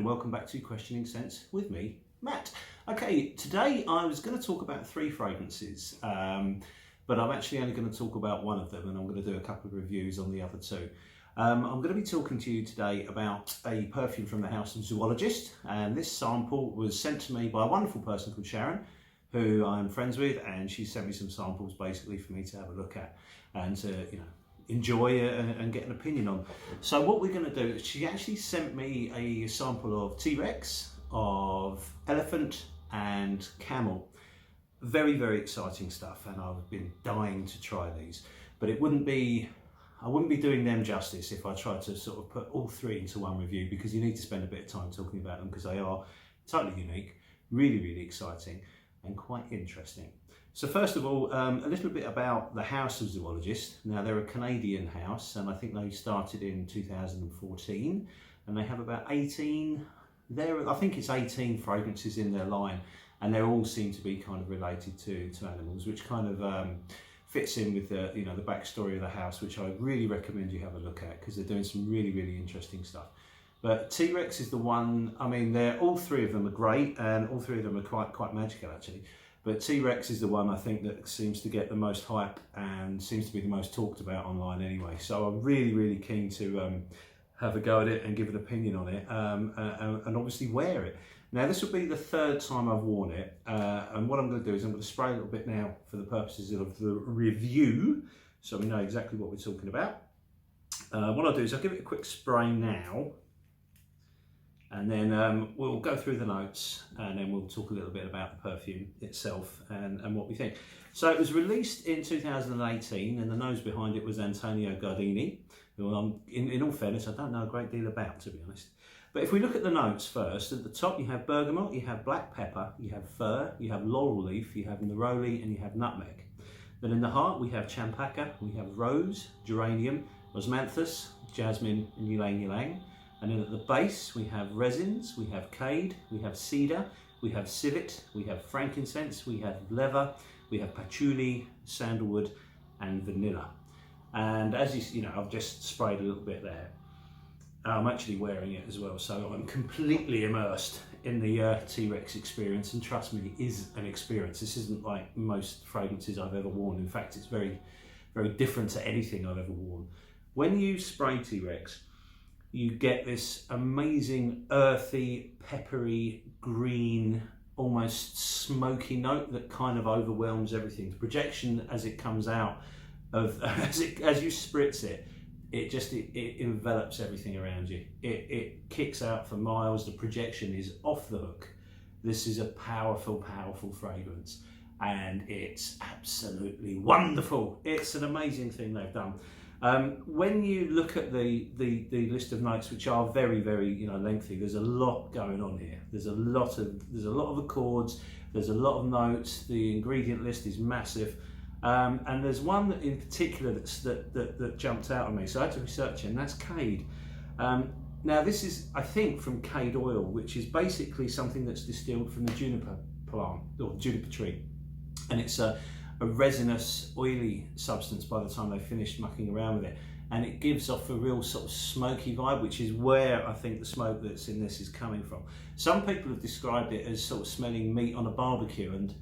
welcome back to Questioning Sense with me, Matt. Okay, today I was going to talk about 3 fragrances, but I'm actually only going to talk about one of them, and I'm going to do a couple of reviews on the other 2. I'm going to be talking to you today about a perfume from the house of Zoologist, and this sample was sent to me by a wonderful person called Sharon, who I'm friends with, and she sent me some samples basically for me to have a look at and to, enjoy and get an opinion on. So what we're going to do is she actually sent me a sample of T-Rex, of elephant and camel. Very, very exciting stuff, and I've been dying to try these, but I wouldn't be doing them justice if I tried to sort of put all 3 into one review, because you need to spend a bit of time talking about them because they are totally unique, really, really exciting and quite interesting. So first of all, a little bit about the House of Zoologist. Now, they're a Canadian house, and I think they started in 2014, and they have about 18, I think it's 18 fragrances in their line, and they all seem to be kind of related to animals, which kind of fits in with the the backstory of the house, which I really recommend you have a look at because they're doing some really, really interesting stuff. But T-Rex is the one. I mean, all 3 of them are great, and all 3 of them are quite magical actually. But T-Rex is the one I think that seems to get the most hype and seems to be the most talked about online anyway. So I'm really, really keen to have a go at it and give an opinion on it, and obviously wear it. Now, this will be the 3rd time I've worn it, and what I'm going to do is I'm going to spray a little bit now for the purposes of the review, so we know exactly what we're talking about. What I'll do is I'll give it a quick spray now, and then we'll go through the notes, and then we'll talk a little bit about the perfume itself and what we think. So it was released in 2018, and the nose behind it was Antonio Gardini, who in all fairness, I don't know a great deal about, to be honest. But if we look at the notes first, at the top you have bergamot, you have black pepper, you have fir, you have laurel leaf, you have neroli, and you have nutmeg. Then in the heart we have champaca, we have rose, geranium, osmanthus, jasmine, and ylang ylang. And then at the base we have resins, we have cade, we have cedar, we have civet, we have frankincense, we have leather, we have patchouli, sandalwood, and vanilla. And as you know, I've just sprayed a little bit there. I'm actually wearing it as well, so I'm completely immersed in the T-Rex experience, and trust me, it is an experience. This isn't like most fragrances I've ever worn. In fact, it's very, very different to anything I've ever worn. When you spray T-Rex, you get this amazing earthy, peppery, green, almost smoky note that kind of overwhelms everything. The projection as it comes out of as you spritz it, it envelops everything around you. It kicks out for miles. The projection is off the hook. This is a powerful, powerful fragrance, and it's absolutely wonderful. It's an amazing thing they've done. When you look at the list of notes, which are very, very lengthy, there's a lot going on here. There's a lot of accords. There's a lot of notes. The ingredient list is massive. And there's one that in particular that jumped out on me, so I had to research it, and that's cade. Now this is, I think, from cade oil, which is basically something that's distilled from the juniper plant, or juniper tree, and it's a resinous, oily substance by the time they've finished mucking around with it, and it gives off a real sort of smoky vibe, which is where I think the smoke that's in this is coming from. Some people have described it as sort of smelling meat on a barbecue, and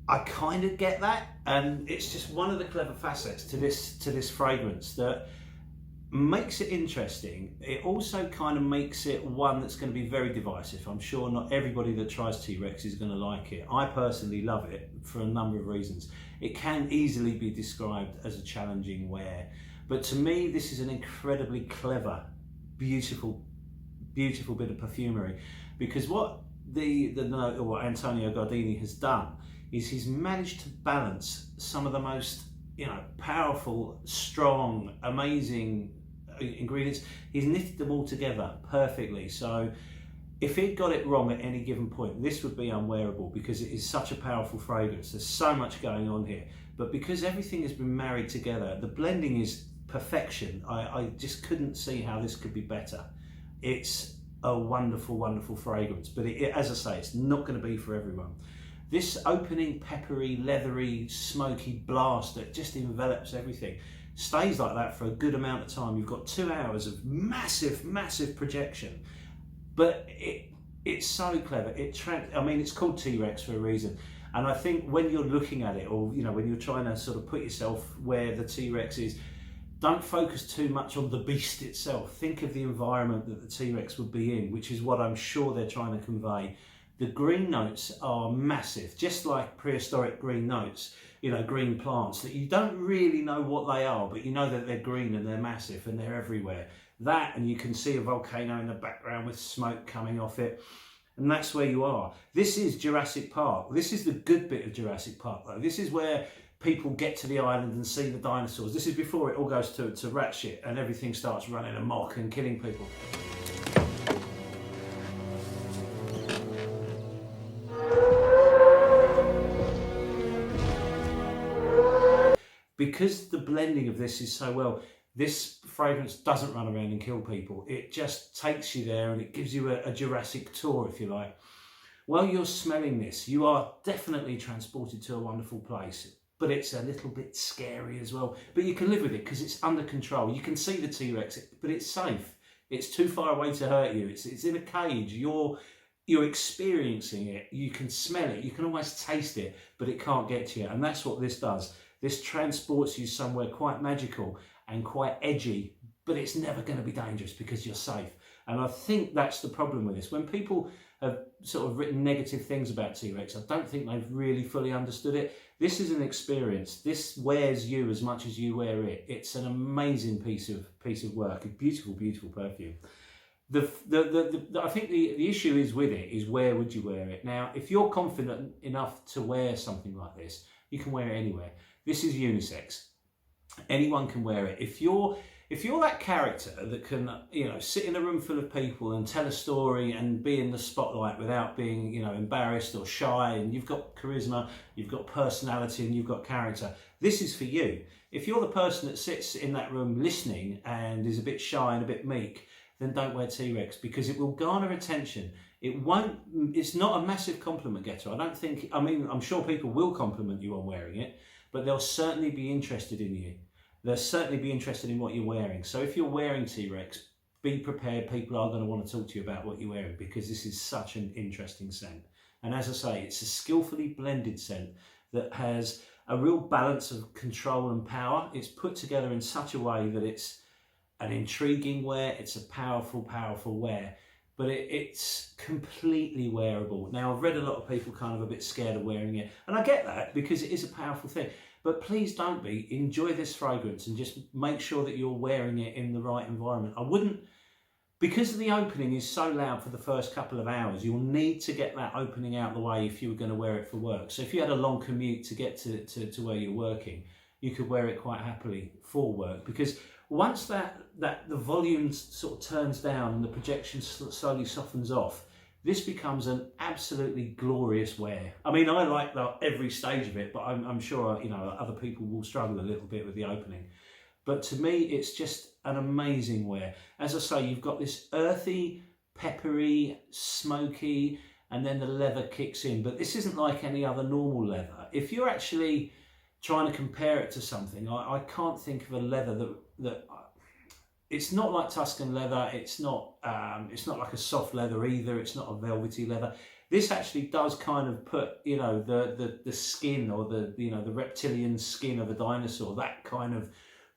I kind of get that, and it's just one of the clever facets to this fragrance that makes it interesting. It also kind of makes it one that's going to be very divisive. I'm sure not everybody that tries T-Rex is going to like it. I personally love it for a number of reasons. It can easily be described as a challenging wear, but to me this is an incredibly clever, beautiful bit of perfumery, because what what Antonio Gardini has done is he's managed to balance some of the most powerful, strong, amazing ingredients. He's knitted them all together perfectly. So if he'd got it wrong at any given point, this would be unwearable, because it is such a powerful fragrance. There's so much going on here, but because everything has been married together, the blending is perfection. I just couldn't see how this could be better. It's a wonderful, wonderful fragrance, but as I say, it's not going to be for everyone. This opening peppery, leathery, smoky blast that just envelops everything stays like that for a good amount of time. You've got 2 hours of massive, massive projection. but it's so clever. I mean, it's called T-Rex for a reason. And I think when you're looking at it, or when you're trying to sort of put yourself where the T-Rex is, don't focus too much on the beast itself. Think of the environment that the T-Rex would be in, which is what I'm sure they're trying to convey. The green notes are massive, just like prehistoric green notes, green plants that you don't really know what they are, but you know that they're green and they're massive and they're everywhere. That, and you can see a volcano in the background with smoke coming off it. And that's where you are. This is Jurassic Park. This is the good bit of Jurassic Park, though. This is where people get to the island and see the dinosaurs. This is before it all goes to rat shit and everything starts running amok and killing people. Because the blending of this is so well, this fragrance doesn't run around and kill people. It just takes you there and it gives you a Jurassic tour, if you like. While you're smelling this, you are definitely transported to a wonderful place, but it's a little bit scary as well. But you can live with it because it's under control. You can see the T-Rex, but it's safe. It's too far away to hurt you. It's in a cage. You're experiencing it. You can smell it. You can almost taste it, but it can't get to you. And that's what this does. This transports you somewhere quite magical and quite edgy, but it's never going to be dangerous because you're safe. And I think that's the problem with this. When people have sort of written negative things about T-Rex, I don't think they've really fully understood it. This is an experience. This wears you as much as you wear it. It's an amazing piece of work, a beautiful, beautiful perfume. I think the issue is with it is, where would you wear it? Now, if you're confident enough to wear something like this, you can wear it anywhere. This is unisex. Anyone can wear it. If you're that character that can, sit in a room full of people and tell a story and be in the spotlight without being, embarrassed or shy, and you've got charisma, you've got personality, and you've got character, this is for you. If you're the person that sits in that room listening and is a bit shy and a bit meek, then don't wear T-Rex, because it will garner attention. It's not a massive compliment getter. I'm sure people will compliment you on wearing it, but they'll certainly be interested in you. They'll certainly be interested in what you're wearing. So if you're wearing T-Rex, be prepared. People are going to want to talk to you about what you're wearing, because this is such an interesting scent. And as I say, it's a skillfully blended scent that has a real balance of control and power. It's put together in such a way that it's an intriguing wear. It's a powerful, powerful wear, but it's completely wearable. Now, I've read a lot of people kind of a bit scared of wearing it, and I get that because it is a powerful thing. But please don't be. Enjoy this fragrance and just make sure that you're wearing it in the right environment. I wouldn't, because the opening is so loud for the first couple of hours, you'll need to get that opening out of the way if you were going to wear it for work. So if you had a long commute to get to where you're working, you could wear it quite happily for work, because once the volume sort of turns down and the projection slowly softens off, this becomes an absolutely glorious wear. I mean, I like every stage of it, but I'm sure other people will struggle a little bit with the opening. But to me, it's just an amazing wear. As I say, you've got this earthy, peppery, smoky, and then the leather kicks in. But this isn't like any other normal leather. If you're actually trying to compare it to something, I can't think of a leather that it's not like Tuscan leather. It's not like a soft leather either. It's not a velvety leather. This actually does kind of put the skin, or the reptilian skin of a dinosaur, that kind of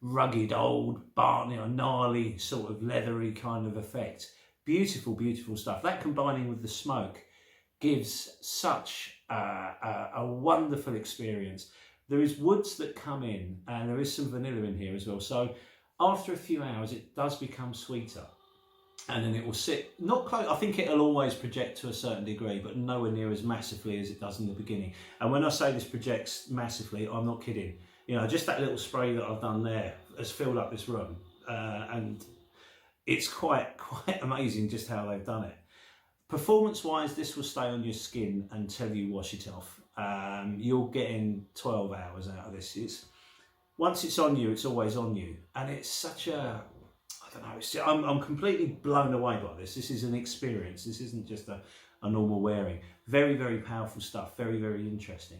rugged, old, gnarly, sort of leathery kind of effect. Beautiful, beautiful stuff. That combining with the smoke gives such a wonderful experience. There is woods that come in, and there is some vanilla in here as well. So after a few hours, it does become sweeter, and then it will sit not close. I think it'll always project to a certain degree, but nowhere near as massively as it does in the beginning. And when I say this projects massively, I'm not kidding. Just that little spray that I've done there has filled up this room, and it's quite amazing just how they've done it. Performance-wise, this will stay on your skin until you wash it off. You're getting 12 hours out of this. Once it's on you, it's always on you, and it's such a, I don't know. I'm completely blown away by this. This is an experience. This isn't just a normal wearing. Very, very powerful stuff. Very, very interesting.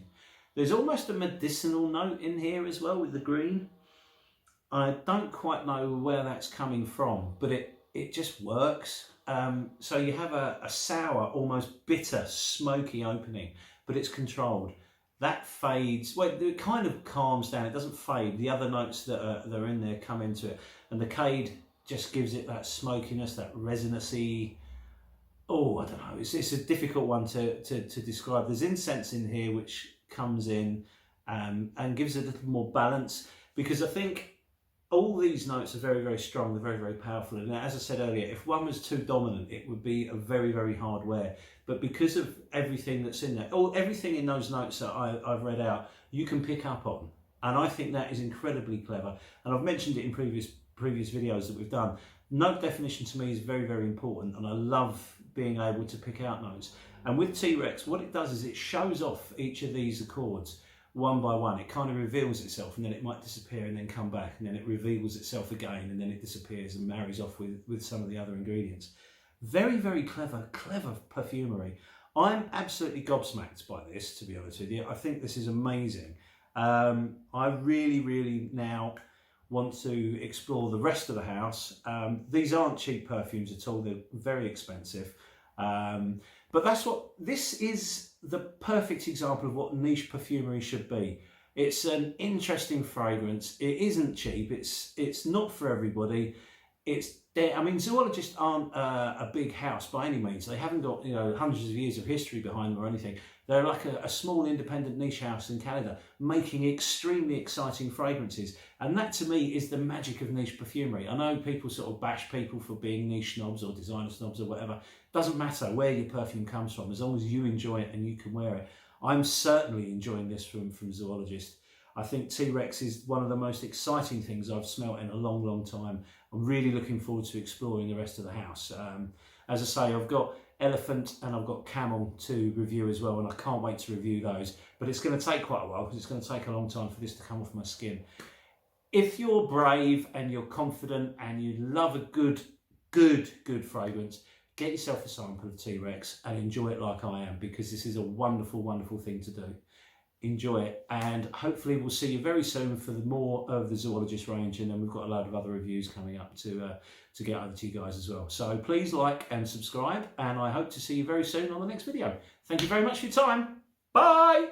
There's almost a medicinal note in here as well with the green. I don't quite know where that's coming from, but it just works. So you have a sour, almost bitter, smoky opening, but it's controlled. That fades, well, it kind of calms down, it doesn't fade. The other notes that are in there come into it, and the cade just gives it that smokiness, that resinousy. Oh, I don't know, it's a difficult one to describe. There's incense in here which comes in and gives it a little more balance, because I think all these notes are very, very strong, they're very, very powerful. And as I said earlier, if one was too dominant, it would be a very, very hard wear. But because of everything that's in there, everything in those notes that I've read out, you can pick up on. And I think that is incredibly clever. And I've mentioned it in previous videos that we've done. Note definition to me is very, very important. And I love being able to pick out notes. And with T-Rex, what it does is it shows off each of these accords one by one. It kind of reveals itself, and then it might disappear and then come back, and then it reveals itself again, and then it disappears and marries off with some of the other ingredients. Very, very clever perfumery. I'm absolutely gobsmacked by this, to be honest with you. I think this is amazing. I really, really now want to explore the rest of the house. These aren't cheap perfumes at all. They're very expensive. But this is the perfect example of what niche perfumery should be. It's an interesting fragrance. It isn't cheap. It's not for everybody. I mean, zoologists aren't a big house by any means. They haven't got, you know, hundreds of years of history behind them or anything. They're like a small independent niche house in Canada making extremely exciting fragrances. And that to me is the magic of niche perfumery. I know people sort of bash people for being niche snobs or designer snobs or whatever. Doesn't matter where your perfume comes from, as long as you enjoy it and you can wear it. I'm certainly enjoying this from Zoologist. I think T-Rex is one of the most exciting things I've smelt in a long, long time. I'm really looking forward to exploring the rest of the house. As I say, I've got elephant and I've got camel to review as well, and I can't wait to review those. But it's going to take quite a while, because it's going to take a long time for this to come off my skin. If you're brave and you're confident and you love a good fragrance, get yourself a sample of T-Rex and enjoy it like I am, because this is a wonderful, wonderful thing to do. Enjoy it, and hopefully we'll see you very soon for more of the Zoologist range, and then we've got a load of other reviews coming up to get over to you guys as well. So please like and subscribe, and I hope to see you very soon on the next video. Thank you very much for your time. Bye!